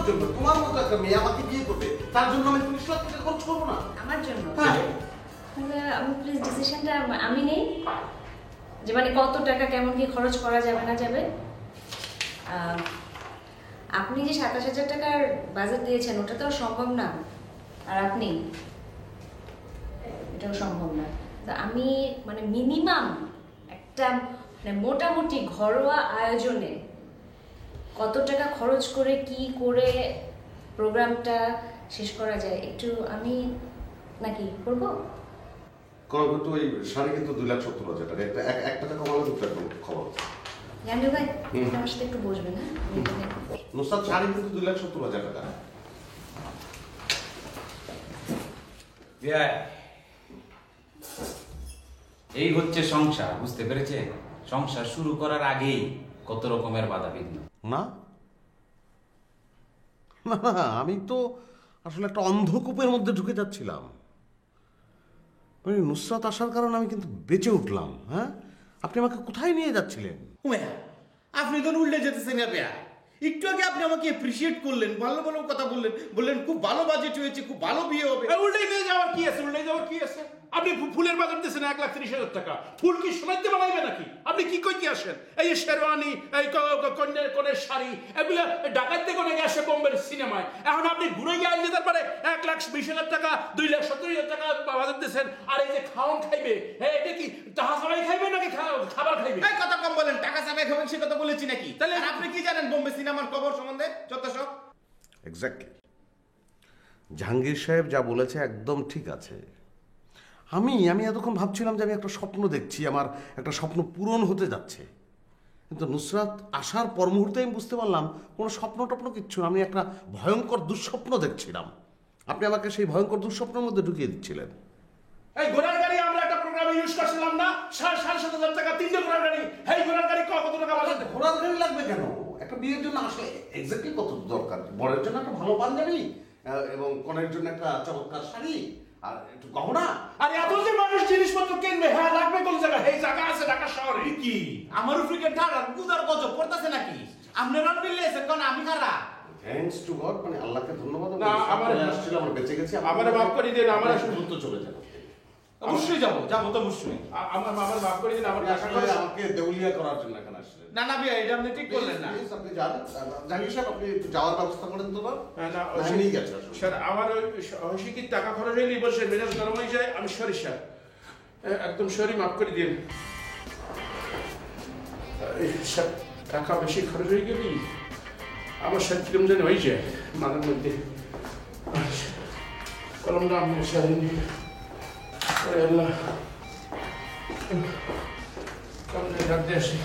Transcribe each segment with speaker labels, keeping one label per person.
Speaker 1: জন্য। তোমার মতো একটা মেয়ে আমাকে বিয়ে করবে, তার জন্য আমি 20 লাখ টাকা খরচ করবো না?
Speaker 2: আমার জন্য?
Speaker 1: হ্যাঁ।
Speaker 2: আমি প্লিজ ডিসিশনটা আমি নেই, যে মানে কত টাকা কেমন কি খরচ করা যাবে না যাবে। আপনি যে 27,000 টাকার বাজেট দিয়েছেন ওটা তো সম্ভব না, আর আপনি এটাও সম্ভব না। তো আমি মানে মিনিমাম একটা মানে মোটামুটি ঘরোয়া আয়োজনে কত টাকা খরচ করে কি করে প্রোগ্রামটা শেষ করা যায় একটু আমি নাকি করবো।
Speaker 1: কিন্তু ওই শাড়ি কিন্তু 2,70,000 টাকা, একটা টাকা কমালে কিন্তু একদম খবর।
Speaker 2: জানু ভাই আমার সাথে একটু বসবেন না?
Speaker 1: নুসরাত, শাড়ি কিন্তু 2,70,000 টাকা।
Speaker 3: এই হচ্ছে সংসার, বুঝতে পেরেছেন? সংসার শুরু করার আগেই কত রকমের বাধা বিঘ্ন।
Speaker 1: না না, আমি তো আসলে একটা অন্ধকূপের মধ্যে ঢুকে যাচ্ছিলাম। মানে নুসরাত আসার কারণে আমি কিন্তু বেঁচে উঠলাম। হ্যাঁ, আপনি আমাকে কোথায় নিয়ে যাচ্ছিলেন?
Speaker 4: আপনি তো উল্টে যেতেছেন না বেয়া। একটু আগে আপনি আমাকে এপ্রিসিয়েট করলেন, ভালো ভালো কথা বললেন খুব ভালো বাজেট হয়েছে, খুব ভালো বিয়ে হবে।
Speaker 5: উল্টে নিয়ে যাওয়ার কি আছে? উল্টে যাওয়ার কি আছে? আপনি ফুলের বাজার দিয়েছেন 1,30,000 টাকা। ফুল কি সোনাইতে বানাইবে নাকি? আপনি কি কইতে আসেন? এই শেরওয়ানি, এই কনের শাড়ি, এগুলো ডাকাইতে কোনে গেছে বোম্বের সিনেমায়। এখন আপনি ঘুরে গিয়ে আনলে তারপরে 1,20,000 টাকা, 2,70,000 টাকা বাজার দিয়েছেন। আর এই যে খাওয়ান খাইবে, হ্যাঁ এটা কি টাকা সবাই খাইবে নাকি খাবার খাইবে?
Speaker 4: এই কথা কম বলেন, টাকা চাবে খাবেন সে কথা বলেছি নাকি? তাহলে আপনি কি জানেন বোম্বে সিনেমার খবর সম্বন্ধে? যত সব
Speaker 1: এক্স্যাক্টলি, জাহাঙ্গীর সাহেব যা বলেছে একদম ঠিক আছে। আমি এতক্ষণ ভাবছিলাম যে আমি একটা স্বপ্ন দেখছি, আমার একটা স্বপ্ন পূরণ হতে যাচ্ছে। কিন্তু নুসরাত আসার পর মুহূর্তে আমি বুঝতে পারলাম কোনো স্বপ্ন টপ্ন কিচ্ছু না, আমি একটা ভয়ঙ্কর দুঃস্বপ্ন দেখছিলাম। আপনি আমাকে সেই ভয়ঙ্কর দুঃস্বপ্নের মধ্যে ঢুকিয়ে দিচ্ছিলেন।
Speaker 5: এই ঘোড়ার গাড়ি আমরা একটা প্রোগ্রামে ইউজ করছিলাম না, 7,500 টাকা 3টে ঘোড়ার গাড়ি। এই ঘোড়ার গাড়ি কত টাকা বাজাতে?
Speaker 1: ঘোড়ার গাড়ি লাগবে কেন? একটা বিয়ের জন্য আসলে এক্স্যাক্টলি কত দরকার? বরের জন্য একটা ভালো পাঞ্জাবি, এবং কনের জন্য একটা চমৎকার শাড়ি, আর একটু গহনা।
Speaker 5: আর এত যে মানুষ জিনিসপত্র কিনবে, হ্যাঁ লাগবে কোন জায়গায়? এই জায়গা আছে ঢাকা শহরে।
Speaker 4: কি আমার উপরে ঠাড়া গুদার গজব পড়তেছে নাকি? আপনারা মিলেছেন কোন আমি খারা?
Speaker 1: থ্যাঙ্কস টু গড, মানে আল্লাহকে ধন্যবাদ।
Speaker 5: না, আমার
Speaker 1: আসছিল, আমরা বেঁচে গেছি।
Speaker 5: আমারে মাফ করে দিন, আমার
Speaker 1: দ্রুত চলে যাবো।
Speaker 4: অবশ্যই যাবো তো অবশ্যই।
Speaker 5: আমার মাফ করে দিন, আমার টাকা
Speaker 1: আসলে আমাকে দেউলিয়া করার জন্য এখানে আসছিলেন।
Speaker 4: না না ভাইয়া, এটা আপনি ঠিক করলেন না।
Speaker 1: Please, আপনি যান। জাহাঙ্গীর সাহেব, আপনি একটু যাওয়ার ব্যবস্থা করেন তো।
Speaker 5: নিয়ে গেছে স্যার, আমার ওই শিক্ষিত টাকা খরচ হইলে বসে মেজাজ গরম হয়ে যায়। আমি সরি স্যার, একদম সরি, মাফ করে দিন স্যার। টাকা বেশি খরচ হয়ে গেলি আমার স্যার কিরম যেন হয়ে যায় মাথার মধ্যে। কলমটা আমি স্যার আল্লাহ কলমটা রাখতে আসি।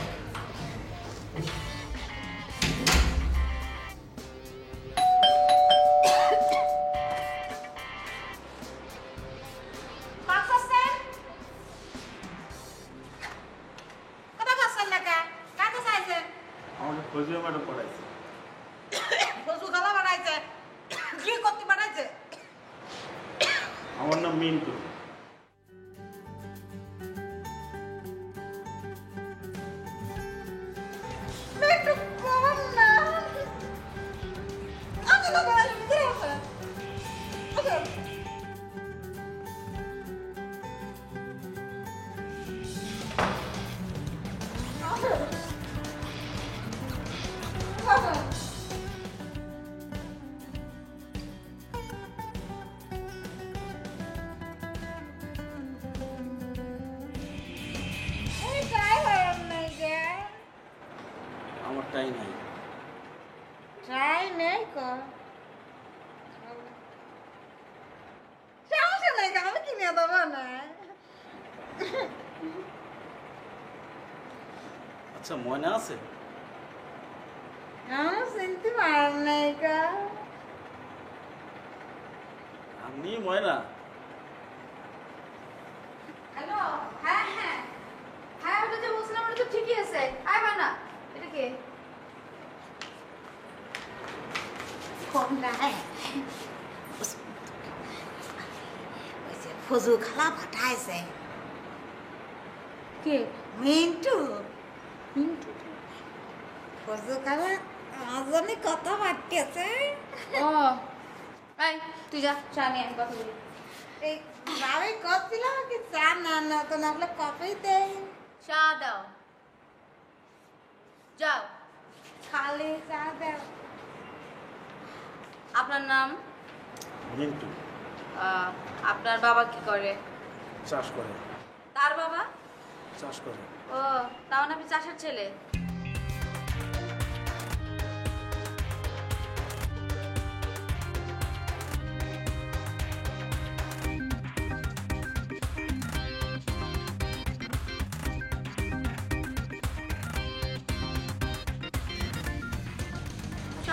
Speaker 6: ফজু ম্যাডাম পড়াইছে।
Speaker 7: ফজু খালা বানাইছে? কি করতে বানাইছে?
Speaker 6: আমার নাম মিন্টু। আমার টাই নাই।
Speaker 7: ট্রাই নেই কর। সমস্যা নাই, আমি কিনে দেবো না।
Speaker 6: আচ্ছা, ময়না আছে?
Speaker 7: আমি চিনতে পার নাই কা।
Speaker 6: আমি ময়না।
Speaker 2: হ্যালো, হ্যাঁ হ্যাঁ হ্যাঁ, ওটা যে বলছিলাম ওটা তো ঠিকই আছে। আয় বানা, এটা কে?
Speaker 7: কম নাই, ফজু খালা পাঠাইছে।
Speaker 2: কে?
Speaker 7: মিন্টু।
Speaker 2: মিন্টু?
Speaker 7: ফজু খালা আজ জানি কথা বাড়তেছে।
Speaker 2: ও এই তুই যা চা নিয়ে আমি কথা বলি।
Speaker 7: এই ভাবি করছিলাম কি চা না তো না হলে কফি দেই।
Speaker 2: চা দাও, যাও।
Speaker 7: খালি চা দাও।
Speaker 2: আপনার নাম?
Speaker 6: মিন্টু
Speaker 2: আপনার বাবা কি করে?
Speaker 6: চাষ করে।
Speaker 2: তার বাবা?
Speaker 6: চাষ করে।
Speaker 2: ও তাও না, আপনি চাষের ছেলে।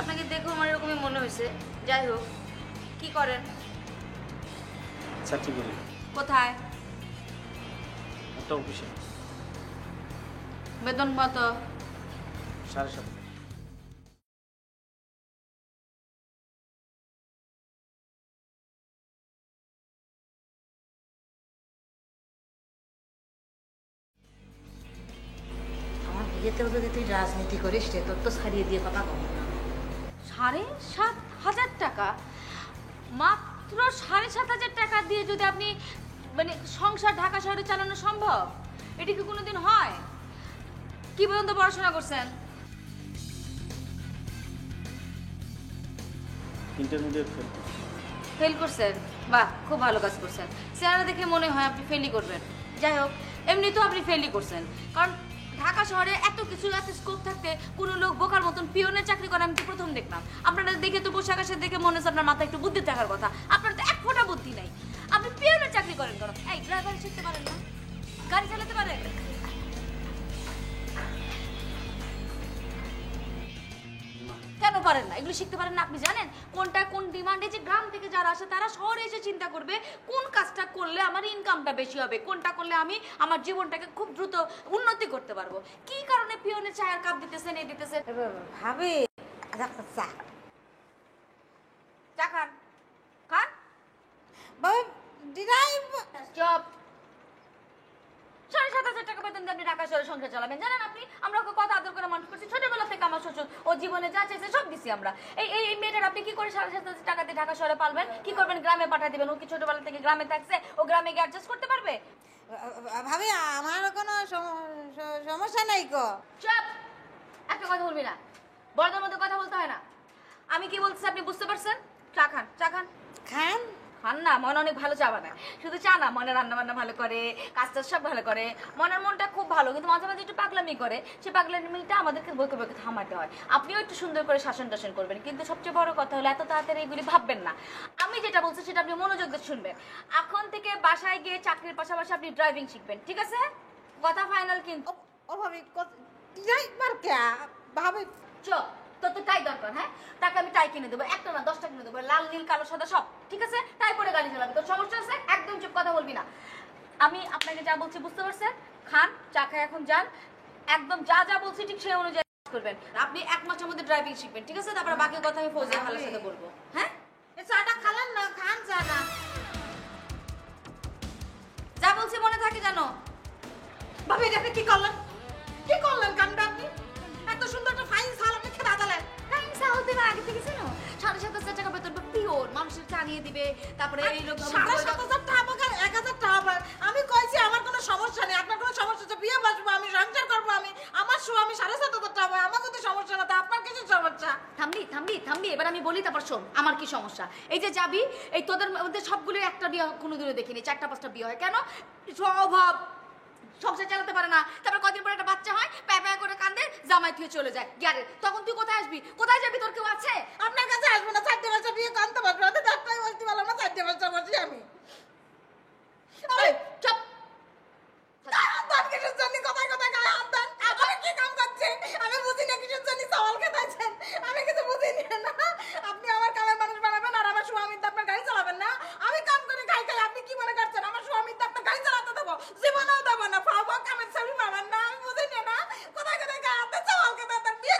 Speaker 2: আপনাকে দেখো আমার এরকমই মনে হয়েছে। যাই হোক, কি করেন?
Speaker 6: চাকরি করি
Speaker 2: কোথায়?
Speaker 6: একটা অফিসে।
Speaker 2: বেতন কত?
Speaker 6: 7.5।
Speaker 7: আমার বিয়েতেও যদি তুই রাজনীতি করিস রে তোর তো ছাড়িয়ে দিয়ে কথা কম না।
Speaker 2: 7,500 টাকা? মাত্র 7,500 টাকা দিয়ে যদি আপনি মানে সংসার ঢাকা শহরে চালানো সম্ভব? এটা কি কোনোদিন হয়? কি পর্যন্ত পড়াশোনা করছেন?
Speaker 6: Intermediate fail.
Speaker 2: ফেল করছেন? বাহ, খুব ভালো কাজ করছেন। চেহারা দেখে মনে হয় আপনি ফেলই করবেন। যাই হোক, এমনি তো আপনি ফেলই করছেন, কারণ ঢাকা শহরে এত কিছু এত স্কোপ থাকতে কোনো লোক বোকার মতন পিওনের চাকরি করে আমি তো প্রথম দেখলাম। আপনারা দেখে তো পোশাক আশাক দেখে মনে হচ্ছে আপনার মাথায় একটু বুদ্ধি থাকার কথা, আপনার তো এক ফোঁটা বুদ্ধি নাই। আপনি পিওনের চাকরি করেন কেন? এই ড্রাইভার শিখতে পারেন না? গাড়ি চালাতে পারেন? কেন পারেন না? এগুলো শিখতে পারেন না? আপনি জানেন কোনটা কোন ডিমান্ডে, যে গ্রাম থেকে যারা আসে তারা শহরে এসে চিন্তা করবে কোন কাজটা করলে আমার ইনকামটা বেশি হবে, কোনটা করলে আমি আমার জীবনটাকে খুব দ্রুত উন্নতি করতে পারবো। কি কারণে পিওনে চায়ের কাপ দিতেছেন, এই দিতেছেন?
Speaker 7: ভাবি চা
Speaker 2: চা খান, খান।
Speaker 7: বাবা ডিরাইভ
Speaker 2: চপ। 7,500 টাকা বেতন দিয়ে আপনি ঢাকা শহরে সংসার চালাবেন? জানেন আপনি, আমরা ওকে কত আদর করে মানুষ করছি ছোটবেলা থেকে। আমার শ্বশুর ও জীবনে যা চাইছে সব দিছি আমরা। এই এই মেয়েটার আপনি কি করে 7,500 টাকা দিয়ে ঢাকা শহরে পালবেন? কি করবেন? গ্রামে পাঠিয়ে দিবেন? ও কি ছোটবেলা থেকে গ্রামে থাকছে? ও গ্রামে গিয়ে অ্যাডজাস্ট করতে পারবে?
Speaker 7: ভাবি আমার কোনো সমস্যা নাই গো।
Speaker 2: চুপ! একটা কথা বলবি না, বড়দের মধ্যে কথা বলতে হয় না। আমি কি বলছি আপনি বুঝতে পারছেন? চা খান, চা খান।
Speaker 7: খান
Speaker 2: খান না, মনে অনেক ভালো চা বানায়। শুধু চা না, মনে রান্না বান্না ভালো করে, কাজ টাজ সব ভালো করে। মনের মনটা খুব ভালো, কিন্তু মাঝে মাঝে একটু পাগলামি করে। সেই পাগলামিটা আমাদেরকে বইকে বইকে থামাতে হয়। আপনিও একটু সুন্দর করে শাসন টাসন করবেন, কিন্তু সবচেয়ে বড় কথা হলো এত তাড়াতাড়ি এগুলি ভাববেন না। আমি যেটা বলছি সেটা আপনি মনোযোগ দিয়ে শুনবেন। এখন থেকে বাসায় গিয়ে চাকরির পাশাপাশি আপনি ড্রাইভিং শিখবেন, ঠিক আছে? কথা ফাইনাল কিন্তু।
Speaker 7: ও ভাবি ডিরাইভার কে ভাবি
Speaker 2: চুপ! তোর তো টাই দরকার, হ্যাঁ? তাকে আমি টাই কিনে দেবো, একটা না 10টা কিনে দেবো, লাল নীল কালো সাদা সব, ঠিক আছে? টাই পরে গাড়ি চালাবি। তোর সমস্যা আছে? একদম চুপ, কথা বলবি না। আমি আপনাকে যা বলছি বুঝতে পারছেন? খান, চা খায় এখন যান। একদম যা যা বলছি ঠিক সেই অনুযায়ী করবেন। আপনি 1 মাসের মধ্যে ড্রাইভিং শিখবেন, ঠিক আছে? তারপরে বাকি কথা আমি ফৌজিয়া খালার সাথে বলবো। হ্যাঁ,
Speaker 7: এই চাটা খালেন না, খান চাটা।
Speaker 2: যা বলছি মনে থাকে জানো।
Speaker 7: ভাবি এটা আপনি কি করলেন? কি করলেন কামটা আপনি? এত সুন্দর একটা ফাইন সাল আপনি খেতে আদালেন।
Speaker 2: হতে পারে আগে থেকে জানো 7,500 টাকা বেতন পিওর মানুষের চা নিয়ে দিবে। তারপরে এই লোক
Speaker 7: 7,500 টাকা পাক আর 1,000 টাকা পাক। আমি কইছি আমার কোনো সমস্যা নেই, আপনার কোনো সমস্যা আছে? বিয়ে বসবো আমি, সংসার করবো আমি, আমার স্বামী 7,500 টাকা পায়। আমার যদি সমস্যা না, তা আপনার কিছু সমস্যা?
Speaker 2: থামবি এবার আমি বলি, তারপর শোন আমার কি সমস্যা। এই যে যাবি, এই তোদের মধ্যে সবগুলো একটা বিয়ে কোনোদিনও দেখিনি, 4টা 5টা বিয়ে হয় কেন? স্বভাব, সংসার চালাতে পারে না। তারপর কদিন পর একটা বাচ্চা হয়, প্যাঁ প্যাঁ করে কান্দে, জামাই তুই চলে যায় গ্যারে। তখন তুই কোথায় আসবি? কোথায় যাবি? তোর কেউ আছে?
Speaker 7: আপনার কাছে আসবো না। 4 বছর বিয়ে কানতে পারবো না, ডাক্তার বলতে পারলাম না। 4 বছর বসি আমি।
Speaker 2: এই, চুপ!
Speaker 7: আন্দান কিসের জন্য কথায় কথায় গায়ে হাত দেন? আমি কি কাম করছি? আমি বুঝি না কিসের জন্য সওয়াল খেতাইছেন। আমি কিছু বুঝি না। আপনি আমার কামের মানুষ বানাবেন আর আমার স্বামীর আপনার গাড়ি চালাবেন না। আমি কাম করে খাই আপনি কি মনে করছেন আমার স্বামীর আপনার গাড়ি চালাতে দেবো? জীবনেও দেবো না। ফাওয়া কামের ছবি পাবেন না। আমি বুঝি না কোথায় কোথায় গায়ে হাত দেন, সওয়াল খেতাইছেন। বিয়ে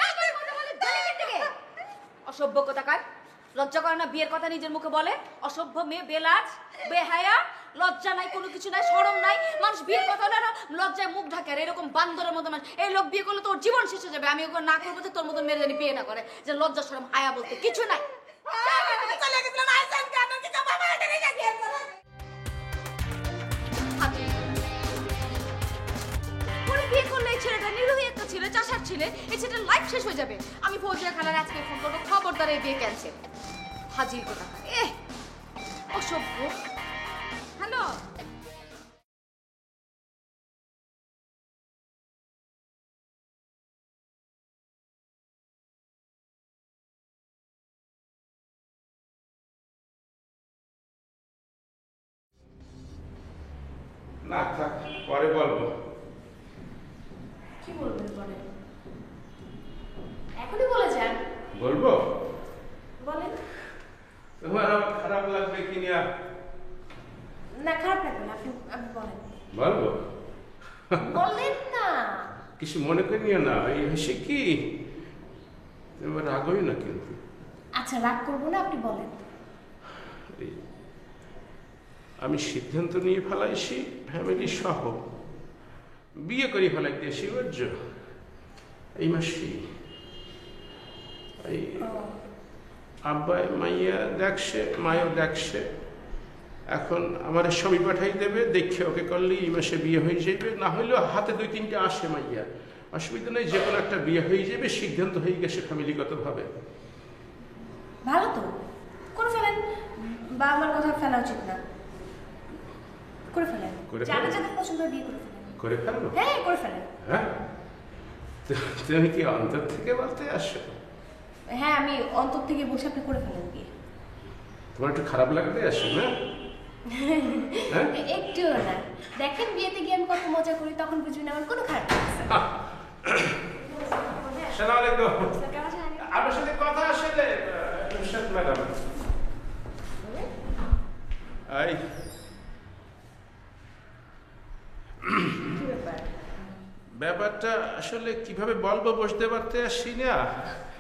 Speaker 2: অসভ্য কোথাকার! লজ্জা করে না বিয়ের কথা নিজের মুখে বলে? অসভ্য মেয়ে, বেলাজ, বেহায়া। লজ্জা নাই, কোনো কিছু নাই, শরম নাই। মানুষ বিয়ে কথা হলে না লজ্জায় মুখ ঢাকে, আর এরকম বান্দরের মতো মানুষ। এই লোক বিয়ে করলে তোর জীবন শেষ হয়ে যাবে। আমি ওকে না করবো যে তোর মতন মেরে জানি বিয়ে না করে, যে লজ্জা শরম হায়া বলতে কিছু নাই।
Speaker 7: চলে গেছিলাম আইসেন কেন কি তো বাবা এটা রেখে গিয়েছে
Speaker 2: পরে বিয়ে করলে এই ছেলেটা নিরীহ একটা ছেলে, চাষার ছেলে, এই ছেলেটার লাইফ শেষ হয়ে যাবে। আমি ফৌজিয়া খালার আজকে ফোন করবো, খবরদার এই বিয়ে ক্যান্সেল। হাজির কথা অসভ্য। হ্যালো,
Speaker 5: না থাক, পরে বলবো।
Speaker 2: কি বলবেন পরে? এখনই বলে যান।
Speaker 5: বলবো?
Speaker 2: বলেন।
Speaker 5: তোমার আবার খারাপ লাগবে কি না?
Speaker 2: না, খারাপ লাগবে না, আপনি বলেন।
Speaker 5: বলবো?
Speaker 2: বলেন না।
Speaker 5: কিছু মনে করিও না, এই হেসে কি তোমার রাগ হই না কিন্তু।
Speaker 2: আচ্ছা, রাগ করবো না, আপনি বলেন।
Speaker 5: আমি সিদ্ধান্ত নিয়ে ফেলাইছি ফ্যামিলি সহ বিয়ে করে ফেলাই দিয়েছি, বুঝছো? এই মাসেই এই আব্বাই মাইয়া দেখছে, মায়ও দেখছে। এখন আমার স্বামী পাঠাই দেবে, দেখে ওকে করলে এই মাসে বিয়ে হয়ে যাবে, না হলেও হাতে 2-3টে আসে মাইয়া, অসুবিধা নেই, যে কোনো একটা বিয়ে হয়ে যাবে। সিদ্ধান্ত হয়ে গেছে ফ্যামিলিগতভাবে।
Speaker 2: ভালো তো, করে ফেলেন। বা আমার কথা ফেলা উচিত না, করে ফেলেন।
Speaker 5: করে ফেলেন?
Speaker 2: যাদের যাদের পছন্দ হয় বিয়ে করে ফেলেন।
Speaker 5: করে ফেলবো?
Speaker 2: হ্যাঁ, করে ফেলেন।
Speaker 5: হ্যাঁ, তুমি কি অন্তর থেকে বলতে আসো?
Speaker 2: হ্যাঁ, আমি অন্তর থেকে বসে আপনি করে ফেলেন বিয়ে।
Speaker 5: তোমার একটু খারাপ লাগতে আসে না? হ্যাঁ?
Speaker 2: একটুও না। দেখেন বিয়েতে গিয়ে আমি কত মজা করি, তখন বুঝবেন আমার কোনো খারাপ লাগছে না।
Speaker 5: আসসালামু আলাইকুম।
Speaker 2: কেমন আছেন?
Speaker 5: আপনার সাথে কথা আসলে নুসরাত ম্যাডাম। এই
Speaker 2: কি ব্যাপার?
Speaker 5: ব্যাপারটা আসলে কিভাবে বলবো বুঝতে পারতে আসি না।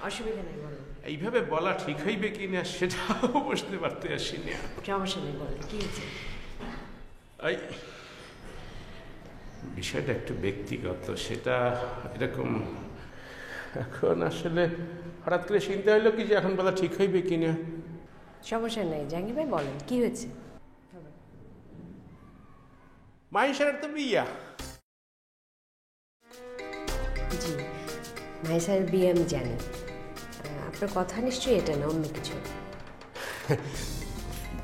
Speaker 8: অসুবিধা নেই, বলুন।
Speaker 5: এইভাবে বলা ঠিক হইবে কিনা সেটাও বুঝতে পারতে আসি না।
Speaker 8: সমস্যা নেই, বলুন, কি হয়েছে?
Speaker 5: এই বিষয়টা একটু ব্যক্তিগত, সেটা এরকম এখন আসলে হঠাৎ করে চিন্তা হইলো কি যে এখন বলা ঠিক হইবে কিনা।
Speaker 8: সমস্যা নেই, জাহাঙ্গীর ভাই বলেন, কি হয়েছে?
Speaker 5: মাইশার তো বিয়া।
Speaker 8: জি, মাইসার বিয়ে আমি জানি। আপনার কথা নিশ্চয়ই এটা না, অন্য কিছু।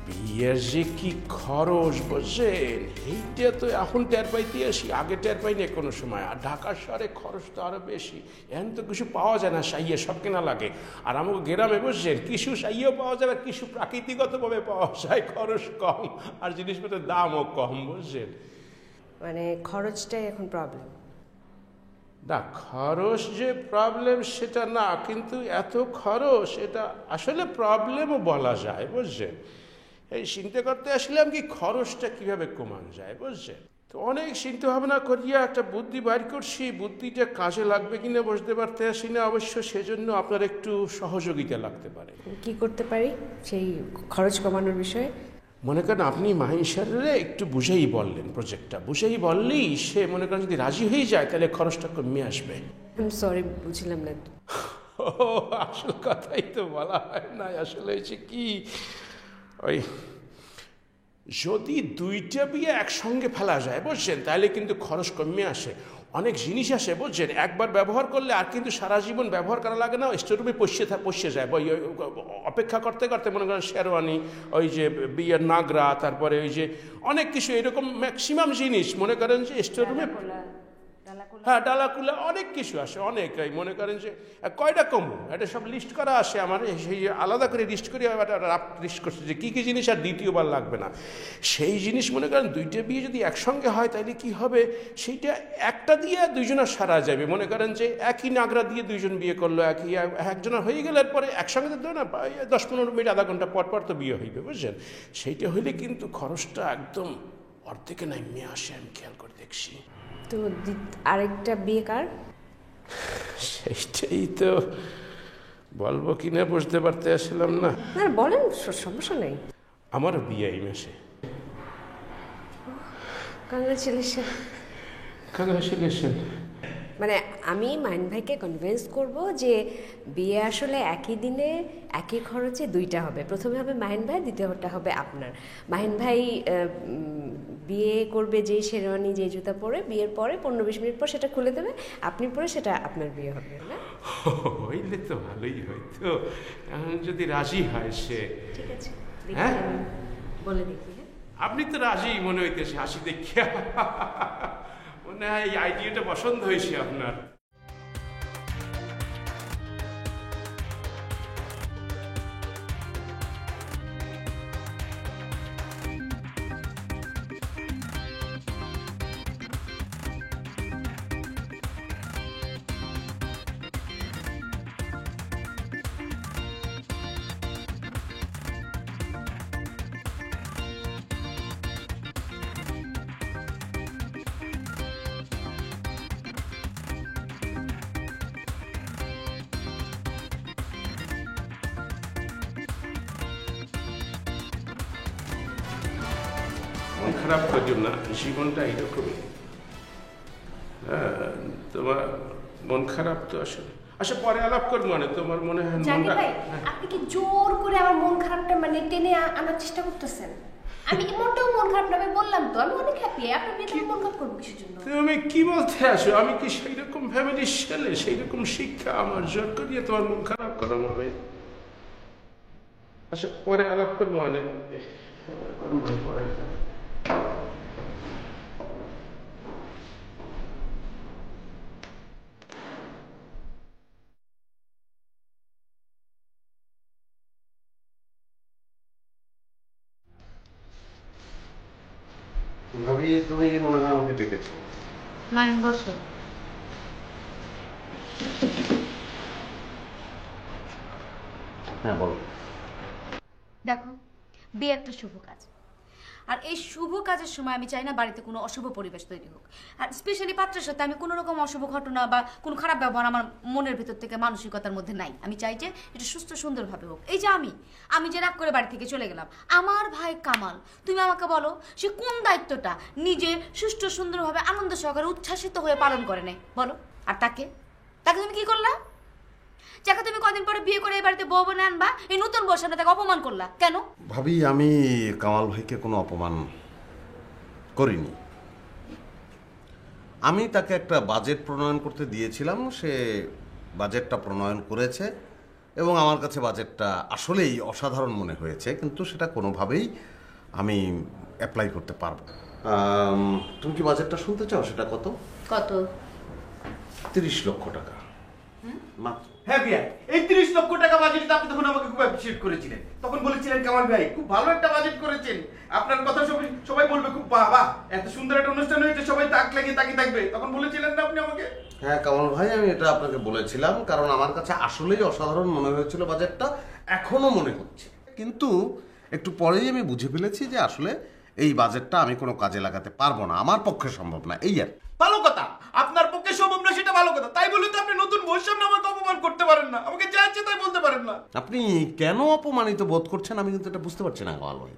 Speaker 5: বিয়ের যে কি খরচ বুঝছেন, এইটা তো এখন টের পাইতে আসি, আগে টের পাই না কোনো সময়। আর ঢাকা শহরে খরচ তো আরো বেশি, এখন তো কিছু পাওয়া যায় না, সাইয়ে সব কেনা লাগে। আর আমাকে গ্রামে বুঝছেন কিছু সাইয়েও পাওয়া যাবে, কিছু প্রাকৃতিকগতভাবে পাওয়া যায়, খরচ কম আর জিনিসপত্রের দামও কম, বুঝছেন?
Speaker 8: মানে খরচটাই এখন প্রবলেম।
Speaker 5: না, খরচ যে প্রবলেম সেটা না, কিন্তু এত খরচ এটা আসলে প্রবলেমও বলা যায়, বুঝছেন? এই চিন্তা করতে আসলাম কি খরচটা কিভাবে কমানো যায়, বুঝছেন? তো অনেক চিন্তা ভাবনা করিয়া একটা বুদ্ধি বাইর করছি, বুদ্ধিটা কাজে লাগবে কিনা বুঝতে পারতে আসি না। অবশ্য সেজন্য আপনার একটু সহযোগিতা লাগতে পারে।
Speaker 8: কি করতে পারি সেই খরচ কমানোর বিষয়ে?
Speaker 5: মনে করেন আপনি মাহিসারে একটু বুঝেই বললেন, প্রজেক্টটা বুঝেই বললেই সে মনে করেন যদি রাজি হয়ে যায় তাহলে খরচটা কমে আসবে।
Speaker 8: সরি, বুঝলাম না।
Speaker 5: ও, আসল কথাই তো বলা হয় না। আসলে হয়েছে কি, ওই যদি 2টা বিয়ে একসঙ্গে ফেলা যায় বুঝছেন, তাহলে কিন্তু খরচ কমে আসে। অনেক জিনিস আসে বুঝছেন, একবার ব্যবহার করলে আর কিন্তু সারা জীবন ব্যবহার করা লাগে না, স্টোররুমে পচে যায়। ওই অপেক্ষা করতে করতে মনে করেন শেরওয়ানি, ওই যে বিয়ের নাগরা, তারপরে ওই যে অনেক কিছু এরকম ম্যাক্সিমাম জিনিস মনে করেন যে স্টোররুমে, হ্যাঁ ডালাকুলা অনেক কিছু আসে, অনেক। মনে করেন যে কয়টা কমু, এটা সব লিস্ট করা আসে আমার, সেই আলাদা করে লিস্ট করে লিস্ট করছে যে কী কী জিনিস আর দ্বিতীয়বার লাগবে না। সেই জিনিস মনে করেন 2টা বিয়ে যদি একসঙ্গে হয় তাহলে কি হবে, সেইটা একটা দিয়ে 2জনের সারা যাবে। মনে করেন যে একই নাগরা দিয়ে 2জন বিয়ে করলো, একজনের হয়ে গেলে পরে একসঙ্গে তো না 10-15 মিনিট আধা ঘন্টা পর পর তো বিয়ে হইবে, বুঝছেন? সেইটা হইলে কিন্তু খরচটা একদম অর্ধেকে নামিয়ে আসে, আমি খেয়াল করে দেখছি।
Speaker 8: তো আরেকটা বিয়ে কার?
Speaker 5: সেইটাই তো বলবো কিনা বুঝতে পারতে আসলাম না।
Speaker 8: না বলেন, সমস্যা নেই।
Speaker 5: আমারও বিয়ে এই মাসে।
Speaker 8: কংগ্রেচুলেশন।
Speaker 5: কংগ্রেচুলেশন।
Speaker 8: মানে আমি মাহিন ভাইকে কনভিন্স করব যে বিয়ে আসলে একই দিনে একই খরচে দুইটা হবে। প্রথমে হবে মাহিন ভাই, দ্বিতীয়টা হবে আপনার। মাহিন ভাই বিয়ে করবে যেই শেরওয়ানি যে জুতা পরে, বিয়ের পরে 15-20 মিনিট পর সেটা খুলে দেবে, আপনি পরে সেটা আপনার বিয়ে হবে না?
Speaker 5: হইলে তো ভালোই হয়তো, যদি রাজি হয় সে।
Speaker 8: ঠিক আছে,
Speaker 5: হ্যাঁ?
Speaker 8: বলে দেখি। হ্যাঁ,
Speaker 5: আপনি তো রাজি মনে হইতেছে হাসি দেখিয়া। মনে হয় এই আইডিয়াটা পছন্দ হয়েছে আপনার। মন খারাপ করছো না, জীবনটা এরকমই। তোমার মন খারাপ তো আসলে, আচ্ছা পরে আলাপ করবো। মানে তোমার মনে হয়
Speaker 2: জানি ভাই, আপনি কি জোর করে আমার মন খারাপটা মানে টেনে আনার চেষ্টা করতেছেন? আমি মোটেও মন খারাপ না, আমি বললাম তো আমি অনেক হ্যাপি। আপনার বিয়েতে আমি মন খারাপ করবো কিসের জন্য?
Speaker 5: তুমি কি বলতে আসো? আমি কি সেই রকম ফ্যামিলির ছেলে, সেই রকম শিক্ষা আমার জোর করিয়ে তোমার মন খারাপ করানো হবে? আচ্ছা পরে আলাপ করবো। মানে
Speaker 1: ভাবি তুমি মনে হয় আমাকে ডেকেছো।
Speaker 7: বসো।
Speaker 1: হ্যাঁ বলো।
Speaker 9: দেখো, বিয়ে একটা শুভ কাজ, আর এই শুভ কাজের সময় আমি চাই না বাড়িতে কোনো অশুভ পরিবেশ তৈরি হোক। আর স্পেশালি পাত্রের সাথে আমি কোনো রকম অশুভ ঘটনা বা কোনো খারাপ ব্যবহার আমার মনের ভেতর থেকে মানসিকতার মধ্যে নাই। আমি চাই যে এটা সুস্থ সুন্দরভাবে হোক। এই যে আমি যে রাগ করে বাড়ি থেকে চলে গেলাম, আমার ভাই কামাল, তুমি আমাকে বলো সে কোন দায়িত্বটা নিজে সুস্থ সুন্দরভাবে আনন্দ সহকারে উচ্ছ্বাসিত হয়ে পালন করে নেয় বলো? আর তাকে তুমি কি করলা? যাকে তুমি কদিন পরে বিয়ে করে এই বাড়িতে বউ বনে আনবা, এই নতুন বউর সামনে তাকে অপমান করলা কেন?
Speaker 1: ভাবি আমি কামাল ভাইকে কোনো অপমান করিনি। আমি তাকে একটা বাজেট প্রণয়ন করতে দিয়েছিলাম, সে বাজেটটা প্রণয়ন করেছে এবং আমার কাছে বাজেটটা আসলেই অসাধারণ মনে হয়েছে, কিন্তু সেটা কোনোভাবেই আমি অ্যাপ্লাই করতে পারবো। তুমি কি বাজেটটা শুনতে চাও? সেটা কত?
Speaker 9: কত?
Speaker 1: 30 লক্ষ টাকা মাত্র।
Speaker 4: হ্যাঁ বিয়া, এই 30 লক্ষ টাকা বাজেট আপনি তখন আমাকে খুব অ্যাপ্রিশিয়েট করেছিলেন। তখন বলেছিলেন কামাল ভাই খুব ভালো একটা বাজেট করেছেন, আপনার কথা সবাই বলবে খুব বাহ, এত সুন্দর একটা অনুষ্ঠান হয়েছে, সবাই তাক লাগিয়ে তাকিয়ে থাকবে। তখন বলেছিলেন না আপনি আমাকে?
Speaker 1: হ্যাঁ কামাল ভাই, আমি এটা আপনাকে বলেছিলাম কারণ আমার কাছে আসলেই অসাধারণ মনে হয়েছিল বাজেটটা, এখনো মনে হচ্ছে। কিন্তু একটু পরেই আমি বুঝে ফেলেছি যে আসলে এই বাজেটটা আমি কোনো কাজে লাগাতে পারবো না, আমার পক্ষে সম্ভব না। এই আর
Speaker 4: ভালো কথা, আপনার পক্ষে সম্ভব না সেটা ভালো কথা। তাই বলে তো আপনি নতুন বউর সামনে আমাকে অপমান করতে পারেন না, আমাকে যা ইচ্ছে তাই বলতে পারেন না।
Speaker 1: আপনি কেন অপমানিত বোধ করছেন আমি কিন্তু এটা বুঝতে পারছি না কামাল ভাই।